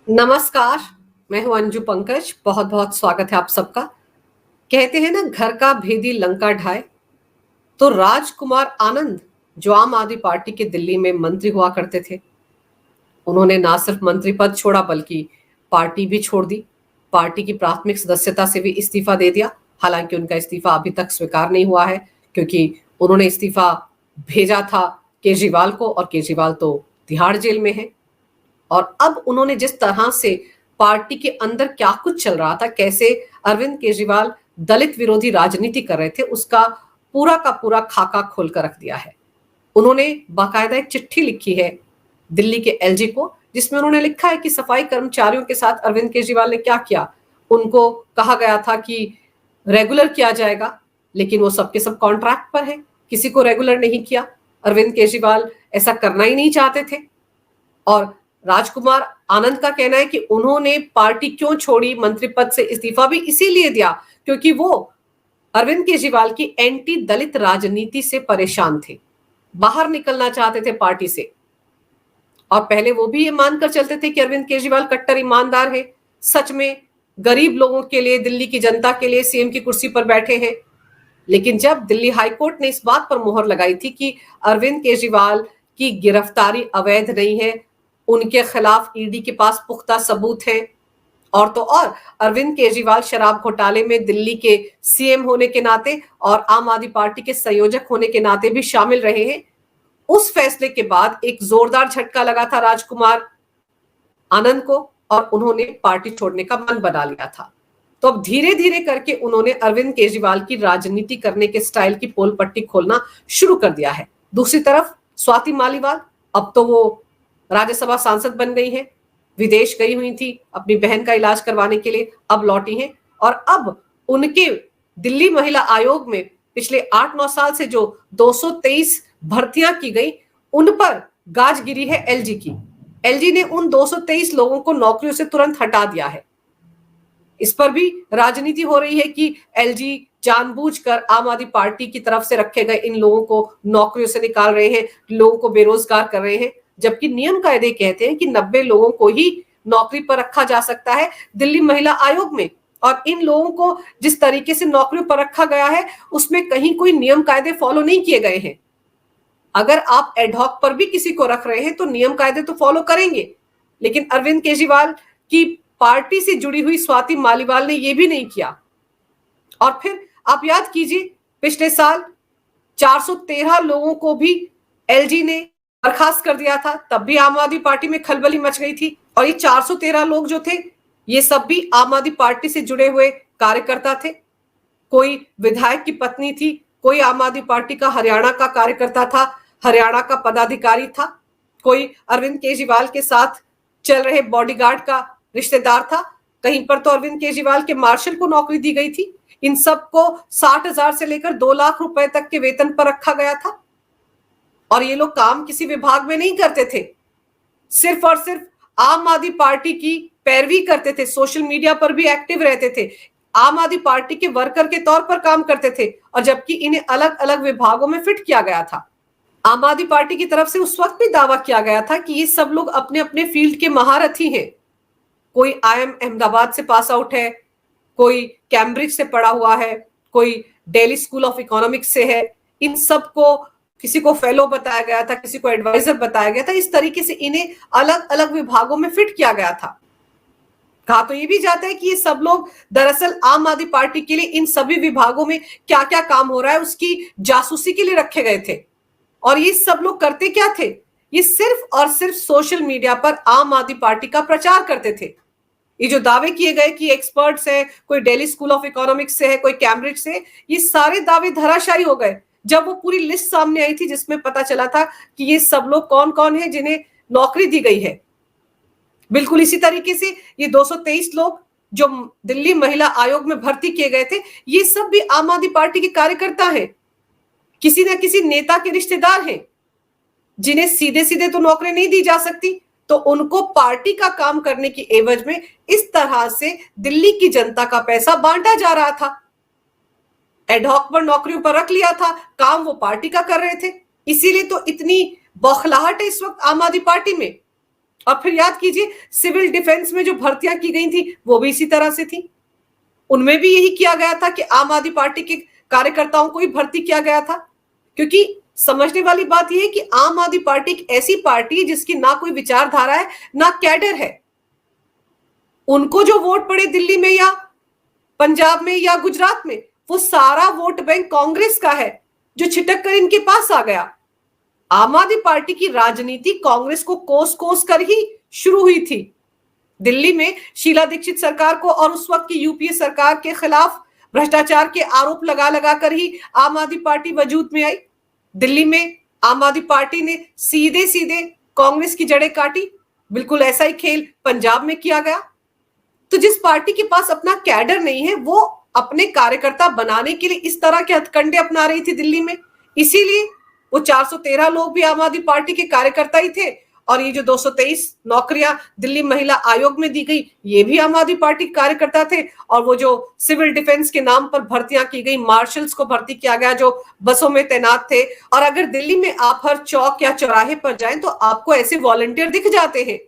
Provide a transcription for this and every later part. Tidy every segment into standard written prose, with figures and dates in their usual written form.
नमस्कार। मैं हूं अंजू पंकज। बहुत बहुत स्वागत है आप सबका। कहते हैं ना, घर का भेदी लंका ढाए। तो राजकुमार आनंद, जो आम आदमी पार्टी के दिल्ली में मंत्री हुआ करते थे, उन्होंने ना सिर्फ मंत्री पद छोड़ा बल्कि पार्टी भी छोड़ दी। पार्टी की प्राथमिक सदस्यता से भी इस्तीफा दे दिया। हालांकि उनका इस्तीफा अभी तक स्वीकार नहीं हुआ है, क्योंकि उन्होंने इस्तीफा भेजा था केजरीवाल को, और केजरीवाल तो तिहाड़ जेल में है। और अब उन्होंने जिस तरह से पार्टी के अंदर क्या कुछ चल रहा था, कैसे अरविंद केजरीवाल दलित विरोधी राजनीति कर रहे थे, उसका पूरा खाका खोल कर रख दिया है। उन्होंने बाकायदा एक चिट्ठी लिखी है दिल्ली के एलजी को, जिसमें उन्होंने लिखा है कि सफाई कर्मचारियों के साथ अरविंद केजरीवाल ने क्या किया। उनको कहा गया था कि रेगुलर किया जाएगा, लेकिन वो सबके सब कॉन्ट्रैक्ट पर है, किसी को रेगुलर नहीं किया। अरविंद केजरीवाल ऐसा करना ही नहीं चाहते थे। और राजकुमार आनंद का कहना है कि उन्होंने पार्टी क्यों छोड़ी, मंत्री पद से इस्तीफा भी इसीलिए दिया क्योंकि वो अरविंद केजरीवाल की एंटी दलित राजनीति से परेशान थे, बाहर निकलना चाहते थे पार्टी से। और पहले वो भी ये मानकर चलते थे कि अरविंद केजरीवाल कट्टर ईमानदार है, सच में गरीब लोगों के लिए, दिल्ली की जनता के लिए सीएम की कुर्सी पर बैठे हैं। लेकिन जब दिल्ली हाईकोर्ट ने इस बात पर मुहर लगाई थी कि अरविंद केजरीवाल की गिरफ्तारी अवैध नहीं है, उनके खिलाफ ईडी के पास पुख्ता सबूत हैं, और तो और अरविंद केजरीवाल शराब घोटाले में दिल्ली के सीएम होने के नाते और आम आदमी पार्टी के संयोजक होने के नाते भी शामिल रहे हैं, उस फैसले के बाद एक जोरदार झटका लगा था राजकुमार आनंद को, और उन्होंने पार्टी छोड़ने का मन बना लिया था। तो अब धीरे धीरे करके उन्होंने अरविंद केजरीवाल की राजनीति करने के स्टाइल की पोल पट्टी खोलना शुरू कर दिया है। दूसरी तरफ स्वाति मालीवाल, अब तो वो राज्यसभा सांसद बन गई हैं, विदेश गई हुई थी अपनी बहन का इलाज करवाने के लिए, अब लौटी हैं। और अब उनके दिल्ली महिला आयोग में पिछले 8-9 साल से जो 223 भर्तियां की गई, उन पर गाज गिरी है एलजी की। एलजी ने उन 223 लोगों को नौकरियों से तुरंत हटा दिया है। इस पर भी राजनीति हो रही है कि एलजी जानबूझकर आम आदमी पार्टी की तरफ से रखे गए इन लोगों को नौकरियों से निकाल रहे हैं, लोगों को बेरोजगार कर रहे हैं, जबकि नियम कायदे कहते हैं कि 90 लोगों को ही नौकरी पर रखा जा सकता है दिल्ली महिला आयोग में। और इन लोगों को जिस तरीके से नौकरियों पर रखा गया है, उसमें कहीं कोई नियम कायदे फॉलो नहीं किए गए हैं। अगर आप एडहॉक पर भी किसी को रख रहे हैं तो नियम कायदे तो फॉलो करेंगे, लेकिन अरविंद केजरीवाल की पार्टी से जुड़ी हुई स्वाति मालीवाल ने यह भी नहीं किया। और फिर आप याद कीजिए, पिछले साल 413 लोगों को भी एलजी ने बर्खास्त कर दिया था, तब भी आम आदमी पार्टी में खलबली मच गई थी। और ये 413 लोग जो थे, ये सब भी आम आदमी पार्टी से जुड़े हुए कार्यकर्ता थे। कोई विधायक की पत्नी थी, कोई आम आदमी पार्टी का हरियाणा का कार्यकर्ता था, हरियाणा का पदाधिकारी था, कोई अरविंद केजरीवाल के साथ चल रहे बॉडीगार्ड का रिश्तेदार था, कहीं पर तो अरविंद केजरीवाल के मार्शल को नौकरी दी गई थी। इन सबको 60,000 से लेकर 2 लाख रुपए तक के वेतन पर रखा गया था। और ये लोग काम किसी विभाग में नहीं करते थे, सिर्फ और सिर्फ आम आदमी पार्टी की पैरवी करते थे, सोशल मीडिया पर भी एक्टिव रहते थे, आम आदमी पार्टी के वर्कर के तौर पर काम करते थे, और जबकि इन्हें अलग अलग विभागों में फिट किया गया था। आम आदमी पार्टी की तरफ से उस वक्त भी दावा किया गया था कि ये सब लोग अपने अपने फील्ड के महारथी हैं। कोई आईएम अहमदाबाद से पास आउट है, कोई कैम्ब्रिज से पढ़ा हुआ है, कोई दिल्ली स्कूल ऑफ इकोनॉमिक्स से है। इन सबको, किसी को फेलो बताया गया था, किसी को एडवाइजर बताया गया था। इस तरीके से इन्हें अलग अलग विभागों में फिट किया गया था। कहा तो ये भी जाता है कि ये सब लोग दरअसल आम आदमी पार्टी के लिए इन सभी विभागों में क्या क्या काम हो रहा है उसकी जासूसी के लिए रखे गए थे। और ये सब लोग करते क्या थे? ये सिर्फ और सिर्फ सोशल मीडिया पर आम आदमी पार्टी का प्रचार करते थे। ये जो दावे किए गए कि एक्सपर्ट्स हैं, कोई दिल्ली स्कूल ऑफ इकोनॉमिक्स से है, कोई कैम्ब्रिज से, ये सारे दावे धराशायी हो गए जब वो पूरी लिस्ट सामने आई थी, जिसमें पता चला था कि ये सब लोग कौन कौन है जिन्हें नौकरी दी गई है। बिल्कुल इसी तरीके से ये 223 लोग जो दिल्ली महिला आयोग में भर्ती किए गए थे, ये सब भी आम आदमी पार्टी के कार्यकर्ता हैं, किसी न किसी नेता के रिश्तेदार हैं, जिन्हें सीधे सीधे तो नौकरी नहीं दी जा सकती, तो उनको पार्टी का काम करने की एवज में इस तरह से दिल्ली की जनता का पैसा बांटा जा रहा था। एडहॉक पर नौकरियों पर रख लिया था, काम वो पार्टी का कर रहे थे। इसीलिए तो इतनी बौखलाहट है इस वक्त आम आदमी पार्टी में। और फिर याद कीजिए, सिविल डिफेंस में जो भर्तियां की गई थी वो भी इसी तरह से थी। उनमें भी यही किया गया था कि आम आदमी पार्टी के कार्यकर्ताओं को ही भर्ती किया गया था। क्योंकि समझने वाली बात यह है कि आम आदमी पार्टी एक ऐसी पार्टी जिसकी ना कोई विचारधारा है, ना कैडर है। उनको जो वोट पड़े दिल्ली में या पंजाब में या गुजरात में, वो सारा वोट बैंक कांग्रेस का है जो छिटक कर इनके पास आ गया। आम आदमी पार्टी की राजनीति कांग्रेस को कोस कोस कर ही शुरू हुई थी। दिल्ली में शीला दीक्षित सरकार को और उस वक्त की यूपीए सरकार के खिलाफ भ्रष्टाचार के आरोप लगा लगा कर ही आम आदमी पार्टी वजूद में आई। दिल्ली में आम आदमी पार्टी ने सीधे सीधे कांग्रेस की जड़ें काटी। बिल्कुल ऐसा ही खेल पंजाब में किया गया। तो जिस पार्टी के पास अपना कैडर नहीं है, वो अपने कार्यकर्ता बनाने के लिए इस तरह के हथकंडे अपना रही थी दिल्ली में। इसीलिए वो 413 लोग भी आम आदमी पार्टी के कार्यकर्ता ही थे, और ये जो 223 नौकरियां दिल्ली महिला आयोग में दी गई, ये भी आम आदमी पार्टी के कार्यकर्ता थे। और वो जो सिविल डिफेंस के नाम पर भर्तियां की गई, मार्शल्स को भर्ती किया गया जो बसों में तैनात थे। और अगर दिल्ली में आप हर चौक या चौराहे पर जाएं तो आपको ऐसे वॉलंटियर दिख जाते हैं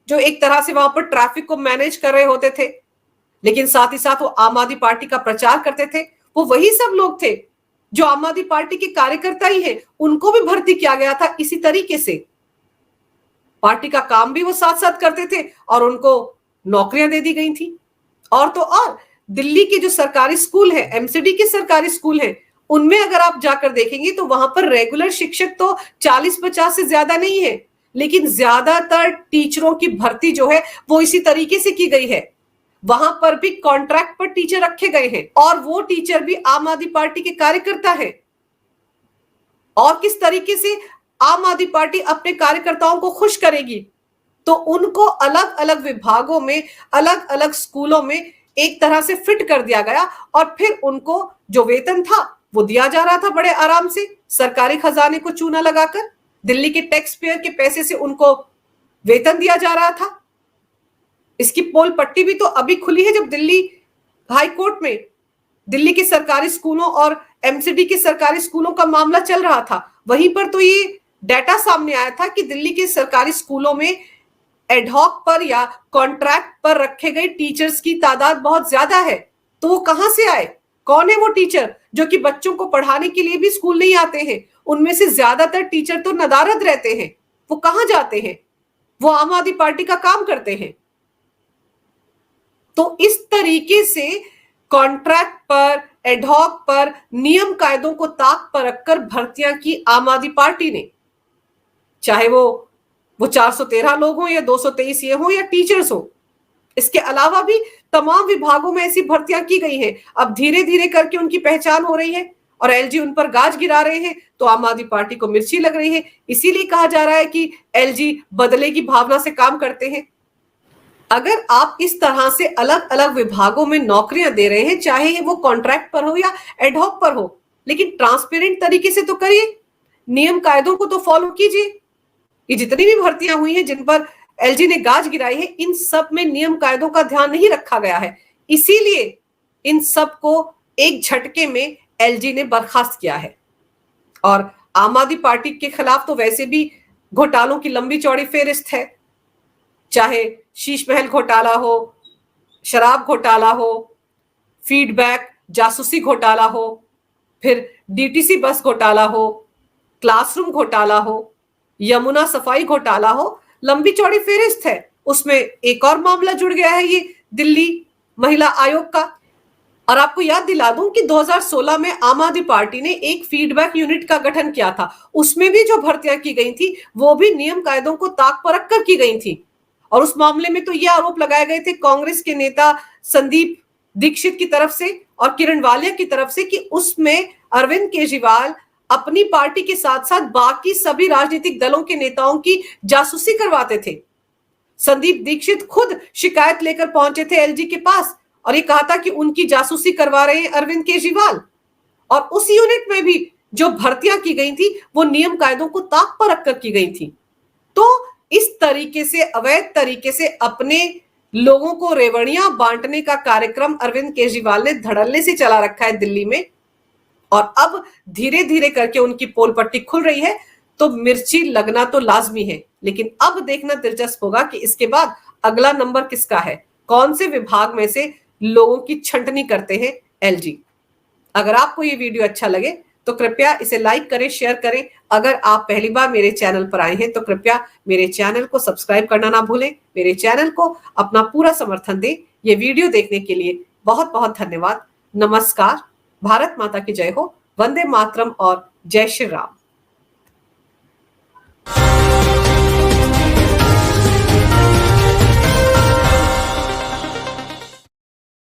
जो एक तरह से वहां पर ट्रैफिक को मैनेज कर रहे होते थे, लेकिन साथ ही साथ वो आम आदमी पार्टी का प्रचार करते थे। वो वही सब लोग थे जो आम आदमी पार्टी के कार्यकर्ता ही हैं। उनको भी भर्ती किया गया था इसी तरीके से। पार्टी का काम भी वो साथ साथ करते थे और उनको नौकरियां दे दी गई थी। और तो और दिल्ली के जो सरकारी स्कूल है, एमसीडी के सरकारी स्कूल है, उनमें अगर आप जाकर देखेंगे तो वहां पर रेगुलर शिक्षक तो 40-50 से ज्यादा नहीं है, लेकिन ज्यादातर टीचरों की भर्ती जो है वो इसी तरीके से की गई है। वहां पर भी कॉन्ट्रैक्ट पर टीचर रखे गए हैं और वो टीचर भी आम आदमी पार्टी के कार्यकर्ता हैं। और किस तरीके से आम आदमी पार्टी अपने कार्यकर्ताओं को खुश करेगी, तो उनको अलग अलग विभागों में, अलग अलग स्कूलों में एक तरह से फिट कर दिया गया। और फिर उनको जो वेतन था वो दिया जा रहा था बड़े आराम से, सरकारी खजाने को चूना लगाकर। दिल्ली के टैक्स पेयर के पैसे से उनको वेतन दिया जा रहा था। इसकी पोल पट्टी भी तो अभी खुली है, जब दिल्ली हाई कोर्ट में दिल्ली के सरकारी स्कूलों और एमसीडी के सरकारी स्कूलों का मामला चल रहा था। वहीं पर तो ये डाटा सामने आया था कि दिल्ली के सरकारी स्कूलों में एडहॉक पर या कॉन्ट्रैक्ट पर रखे गए टीचर्स की तादाद बहुत ज्यादा है। तो वो कहां से आए? कौन है वो टीचर जो कि बच्चों को पढ़ाने के लिए भी स्कूल नहीं आते हैं? उनमें से ज्यादातर टीचर तो नदारद रहते हैं। वो कहां जाते हैं? वो आम आदमी पार्टी का काम करते हैं। तो इस तरीके से कॉन्ट्रैक्ट पर, एडहॉक पर, नियम कायदों को ताक पर रखकर भर्तियां की आम आदमी पार्टी ने। चाहे वो 413 लोग हों या 223 ये हों या टीचर्स हों। इसके अलावा भी तमाम विभागों में ऐसी भर्तियां की गई हैं। अब धीरे धीरे करके उनकी पहचान हो रही है और एलजी उन पर गाज गिरा रहे हैं, तो आम आदमी पार्टी को मिर्ची लग रही है। इसीलिए कहा जा रहा है कि एलजी बदले की भावना से काम करते हैं। अगर आप इस तरह से अलग अलग विभागों में नौकरियां दे रहे हैं, चाहे वो कॉन्ट्रैक्ट पर हो या एडहॉक पर हो, लेकिन ट्रांसपेरेंट तरीके से तो करिए, नियम कायदों को तो फॉलो कीजिए। ये जितनी भी भर्तियां हुई हैं जिन पर एलजी ने गाज गिराई है, इन सब में नियम कायदों का ध्यान नहीं रखा गया है। इसीलिए इन सब को एक झटके में एलजी ने बर्खास्त किया है। और आम आदमी पार्टी के खिलाफ तो वैसे भी घोटालों की लंबी चौड़ी फेहरिस्त है। चाहे शीश महल घोटाला हो, शराब घोटाला हो, फीडबैक जासूसी घोटाला हो, फिर डीटीसी बस घोटाला हो, क्लासरूम घोटाला हो, यमुना सफाई घोटाला हो, लंबी चौड़ी फेहरिस्त है। उसमें एक और मामला जुड़ गया है, ये दिल्ली महिला आयोग का। और आपको याद दिला दूं कि 2016 में आम आदमी पार्टी ने एक फीडबैक यूनिट का गठन किया था। उसमें भी जो भर्तियां की गई थी वो भी नियम कायदों को ताक पर रखकर की गई थी। और उस मामले में तो ये आरोप लगाए गए थे कांग्रेस के नेता संदीप दीक्षित की तरफ से और किरण वालिया की तरफ से कि उसमें अरविंद केजरीवाल अपनी पार्टी के साथ साथ बाकी सभी राजनीतिक दलों के नेताओं की जासूसी करवाते थे। संदीप दीक्षित खुद शिकायत लेकर पहुंचे थे एलजी के पास और ये कहा था कि उनकी जासूसी करवा रहे हैं अरविंद केजरीवाल। और उस यूनिट में भी जो भर्तियां की गई थी वो नियम कायदों को ताक पर रखकर की गई थी। तो इस तरीके से अवैध तरीके से अपने लोगों को रेवड़ियां बांटने का कार्यक्रम अरविंद केजरीवाल ने धड़ल्ले से चला रखा है दिल्ली में। और अब धीरे धीरे करके उनकी पोल पट्टी खुल रही है, तो मिर्ची लगना तो लाजमी है। लेकिन अब देखना दिलचस्प होगा कि इसके बाद अगला नंबर किसका है, कौन से विभाग में से लोगों की छंटनी करते हैं एलजी। अगर आपको ये वीडियो अच्छा लगे तो कृपया इसे लाइक करें, शेयर करें। अगर आप पहली बार मेरे चैनल पर आए हैं तो कृपया मेरे चैनल को सब्सक्राइब करना ना भूलें। मेरे चैनल को अपना पूरा समर्थन दें। ये वीडियो देखने के लिए बहुत बहुत धन्यवाद। नमस्कार। भारत माता की जय हो। वंदे मातरम और जय श्री राम।